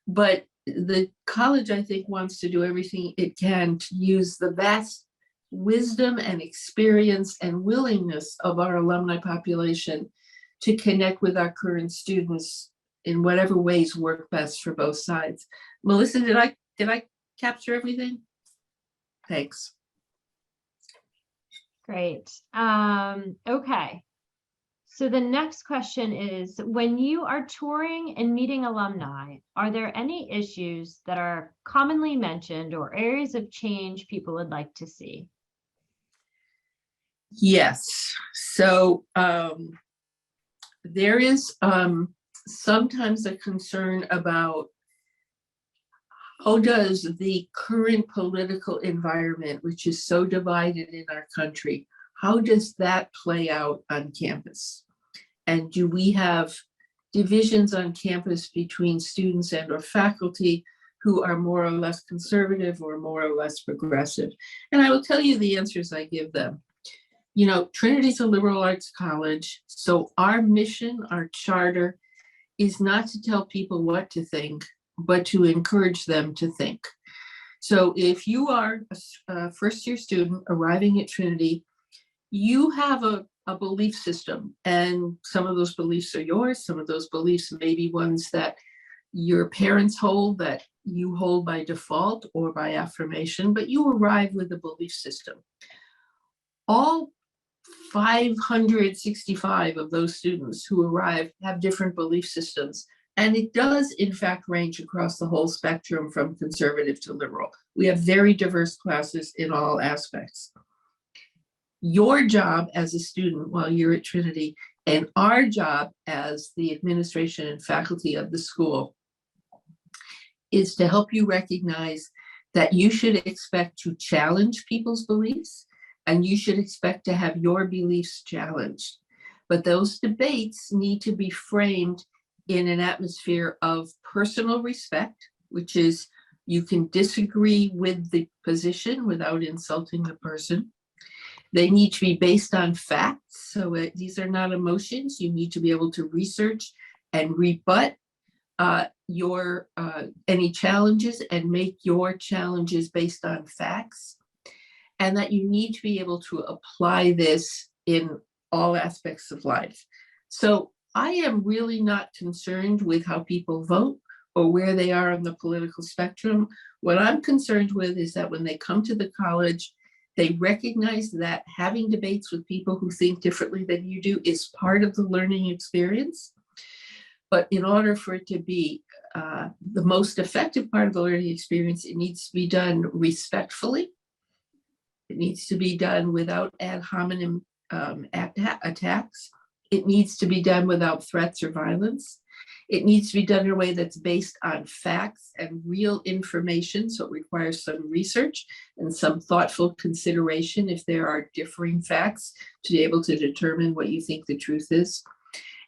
but the college, I think, wants to do everything it can to use the vast wisdom and experience and willingness of our alumni population to connect with our current students in whatever ways work best for both sides. Melissa, did I capture everything? Thanks. Great. Okay. So the next question is, when you are touring and meeting alumni, are there any issues that are commonly mentioned or areas of change people would like to see? Yes. So there is sometimes a concern about how does the current political environment, which is so divided in our country, how does that play out on campus? And do we have divisions on campus between students and or faculty who are more or less conservative or more or less progressive? And I will tell you the answers I give them. You know, Trinity's a liberal arts college, so our mission, our charter, is not to tell people what to think, but to encourage them to think. So if you are a first-year student arriving at Trinity, you have a belief system, and some of those beliefs are yours, some of those beliefs may be ones that your parents hold, that you hold by default or by affirmation, but you arrive with a belief system. All 565 of those students who arrive have different belief systems. And it does, in fact, range across the whole spectrum from conservative to liberal. We have very diverse classes in all aspects. Your job as a student while you're at Trinity, and our job as the administration and faculty of the school, is to help you recognize that you should expect to challenge people's beliefs, and you should expect to have your beliefs challenged. But those debates need to be framed in an atmosphere of personal respect, which is you can disagree with the position without insulting the person. They need to be based on facts. So these are not emotions. You need to be able to research and rebut any challenges and make your challenges based on facts. And that you need to be able to apply this in all aspects of life. So I am really not concerned with how people vote or where they are on the political spectrum. What I'm concerned with is that when they come to the college, they recognize that having debates with people who think differently than you do is part of the learning experience. But in order for it to be the most effective part of the learning experience, it needs to be done respectfully. It needs to be done without ad hominem attacks. It needs to be done without threats or violence. It needs to be done in a way that's based on facts and real information. So it requires some research and some thoughtful consideration if there are differing facts to be able to determine what you think the truth is.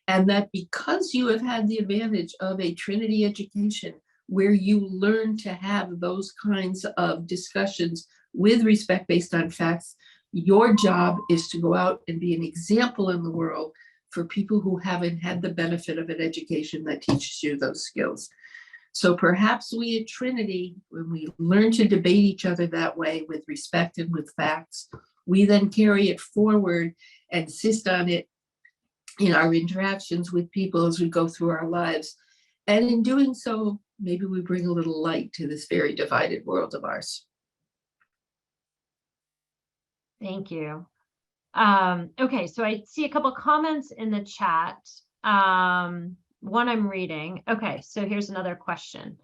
And that because you have had the advantage of a Trinity education where you learn to have those kinds of discussions with respect based on facts, your job is to go out and be an example in the world for people who haven't had the benefit of an education that teaches you those skills. So perhaps we at Trinity, when we learn to debate each other that way with respect and with facts, we then carry it forward and insist on it in our interactions with people as we go through our lives. And in doing so, maybe we bring a little light to this very divided world of ours. Thank you. Okay, so I see a couple comments in the chat. One I'm reading. Okay, so here's another question.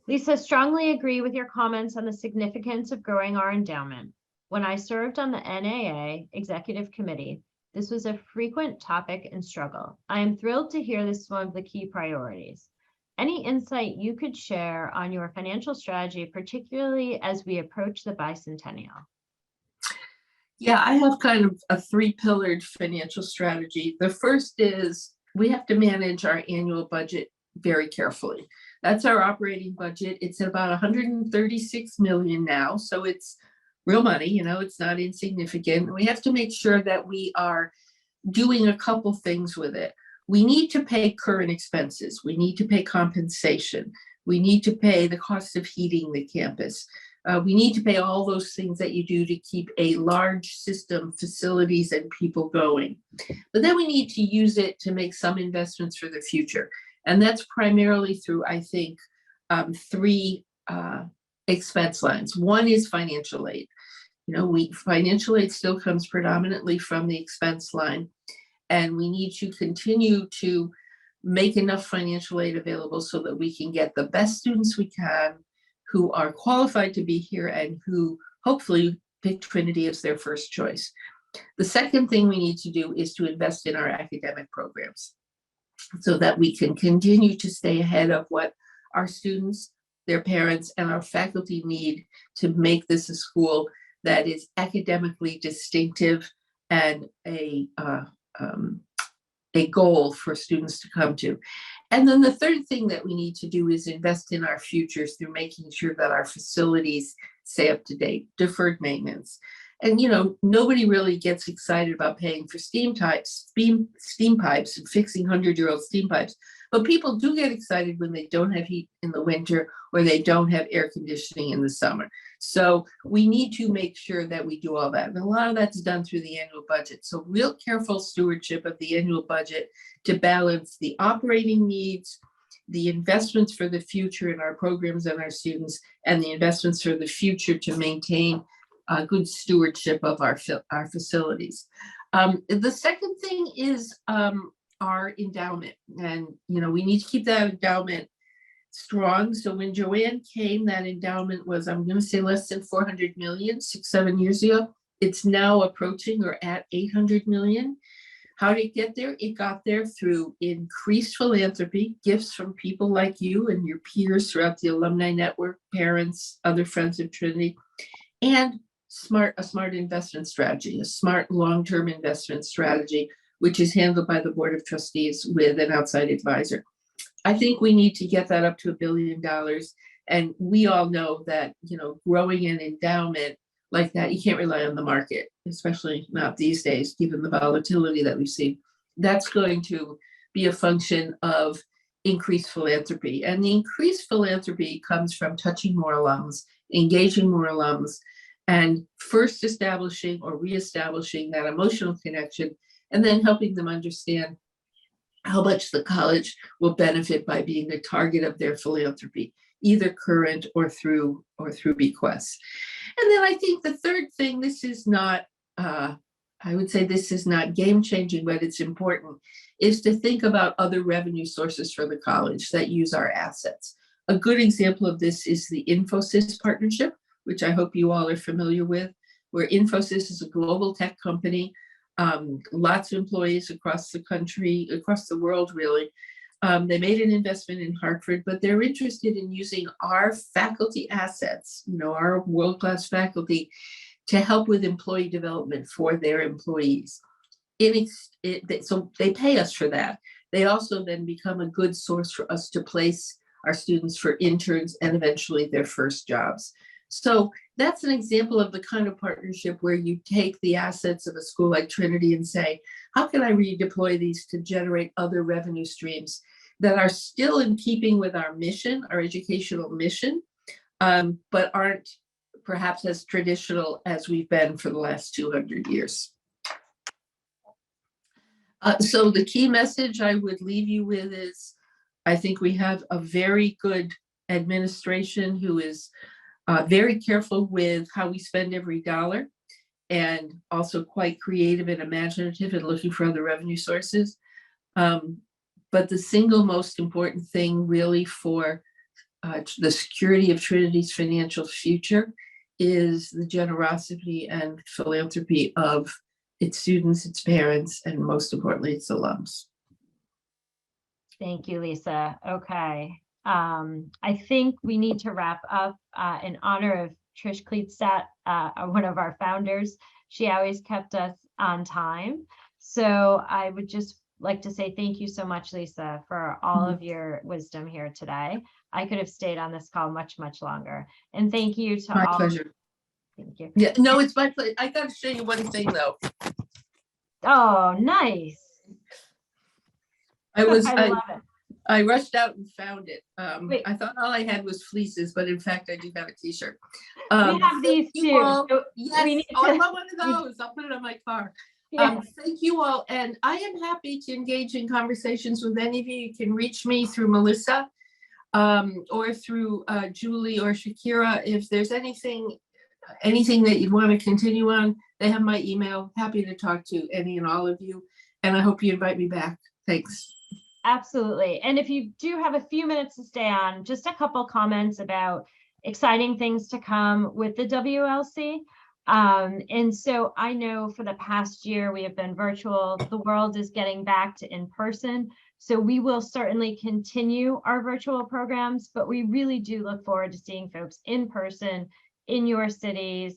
Lisa, strongly agree with your comments on the significance of growing our endowment. When I served on the NAA Executive Committee, this was a frequent topic and struggle. I am thrilled to hear this is one of the key priorities. Any insight you could share on your financial strategy, particularly as we approach the bicentennial? Yeah, I have kind of a three-pillared financial strategy. The first is we have to manage our annual budget very carefully. That's our operating budget. It's about 136 million now, so it's real money, you know, it's not insignificant. We have to make sure that we are doing a couple things with it. We need to pay current expenses. We need to pay compensation. We need to pay the cost of heating the campus. We need to pay all those things that you do to keep a large system, facilities, and people going. But then we need to use it to make some investments for the future. And that's primarily through, I think, three expense lines. One is financial aid. You know, financial aid still comes predominantly from the expense line, and we need to continue to make enough financial aid available so that we can get the best students we can who are qualified to be here and who hopefully pick Trinity as their first choice. The second thing we need to do is to invest in our academic programs so that we can continue to stay ahead of what our students, their parents, and our faculty need to make this a school that is academically distinctive and a goal for students to come to. And then the third thing that we need to do is invest in our futures through making sure that our facilities stay up to date, deferred maintenance. And, you know, nobody really gets excited about paying for steam pipes and fixing 100-year-old steam pipes. But people do get excited when they don't have heat in the winter or they don't have air conditioning in the summer. So we need to make sure that we do all that. And a lot of that's done through the annual budget. So real careful stewardship of the annual budget to balance the operating needs, the investments for the future in our programs and our students, and the investments for the future to maintain good stewardship of our facilities. The second thing is our endowment. And, you know, we need to keep that endowment strong. So when Joanne came, that endowment was, I'm going to say, less than 400 million, 6-7 years ago. It's now approaching or at 800 million. How did it get there? It got there through increased philanthropy, gifts from people like you and your peers throughout the alumni network, parents, other friends of Trinity, and a smart investment strategy, a smart long-term investment strategy, which is handled by the Board of Trustees with an outside advisor. I think we need to get that up to $1 billion. And we all know that, you know, growing an endowment like that, you can't rely on the market, especially not these days, given the volatility that we've seen. That's going to be a function of increased philanthropy. And the increased philanthropy comes from touching more alums, engaging more alums, and first establishing or reestablishing that emotional connection, and then helping them understand how much the college will benefit by being a target of their philanthropy, either current or through bequests. And then I think the third thing, this is not, I would say this is not game-changing, but it's important, is to think about other revenue sources for the college that use our assets. A good example of this is the Infosys partnership, which I hope you all are familiar with, where Infosys is a global tech company lots of employees across the country, across the world, really. They made an investment in Hartford, but they're interested in using our faculty assets, our world-class faculty, to help with employee development for their employees. So they pay us for that. They also then become a good source for us to place our students for interns and eventually their first jobs. So that's an example of the kind of partnership where you take the assets of a school like Trinity and say, how can I redeploy these to generate other revenue streams that are still in keeping with our mission, our educational mission, but aren't perhaps as traditional as we've been for the last 200 years. So the key message I would leave you with is, I think we have a very good administration who is very careful with how we spend every dollar, and also quite creative and imaginative and looking for other revenue sources. But the single most important thing really for the security of Trinity's financial future is the generosity and philanthropy of its students, its parents, and most importantly, its alums. Thank you, Lisa. Okay. I think we need to wrap up in honor of Trish Kleitstadt, one of our founders. She always kept us on time. So I would just like to say thank you so much, Lisa, for all of your wisdom here today. I could have stayed on this call much, much longer. And thank you to My all. pleasure. Thank you. Yeah, no, it's my pleasure. I got to show you one thing though. Oh, nice. I love it. I rushed out and found it. Wait. I thought all I had was fleeces, but in fact, I do have a T-shirt. We have these too. So yes, I want one of those. I'll put it on my car. Yeah. Thank you all. And I am happy to engage in conversations with any of you. You can reach me through Melissa or through Julie or Shakira. If there's anything that you'd want to continue on, they have my email. Happy to talk to any and all of you. And I hope you invite me back. Thanks. Absolutely. And if you do have a few minutes to stay on, just a couple comments about exciting things to come with the WLC. And so I know for the past year, we have been virtual. The world is getting back to in person. So we will certainly continue our virtual programs, but we really do look forward to seeing folks in person in your cities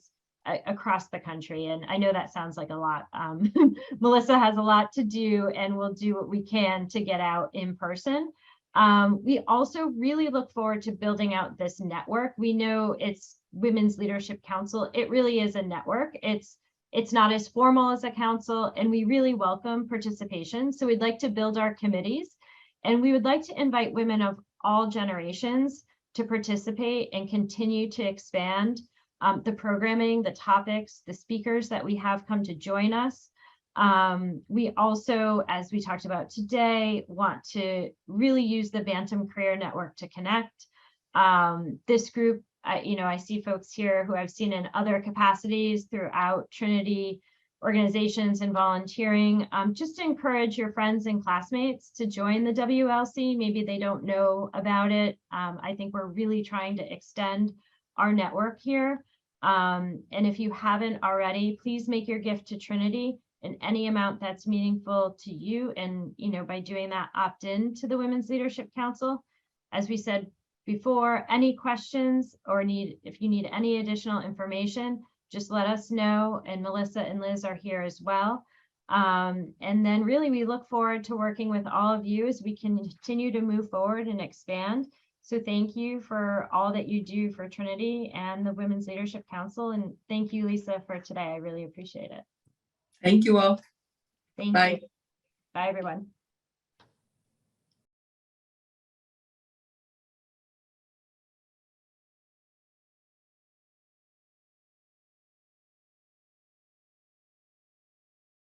across the country. And I know that sounds like a lot. Melissa has a lot to do, and we'll do what we can to get out in person. We also really look forward to building out this network. We know it's Women's Leadership Council. It really is a network. It's not as formal as a council, and we really welcome participation. So we'd like to build our committees, and we would like to invite women of all generations to participate and continue to expand the programming, the topics, the speakers that we have come to join us. We also, as we talked about today, want to really use the Bantam Career Network to connect. This group, I see folks here who I've seen in other capacities throughout Trinity organizations and volunteering. Just to encourage your friends and classmates to join the WLC. Maybe they don't know about it. I think we're really trying to extend our network here. And if you haven't already, please make your gift to Trinity in any amount that's meaningful to you. And, by doing that, opt in to the Women's Leadership Council. As we said before, any questions or if you need any additional information, just let us know. And Melissa and Liz are here as well. And then really, we look forward to working with all of you as we continue to move forward and expand. So thank you for all that you do for Trinity and the Women's Leadership Council. And thank you, Lisa, for today. I really appreciate it. Thank you all. Thank Bye. you. Bye, everyone.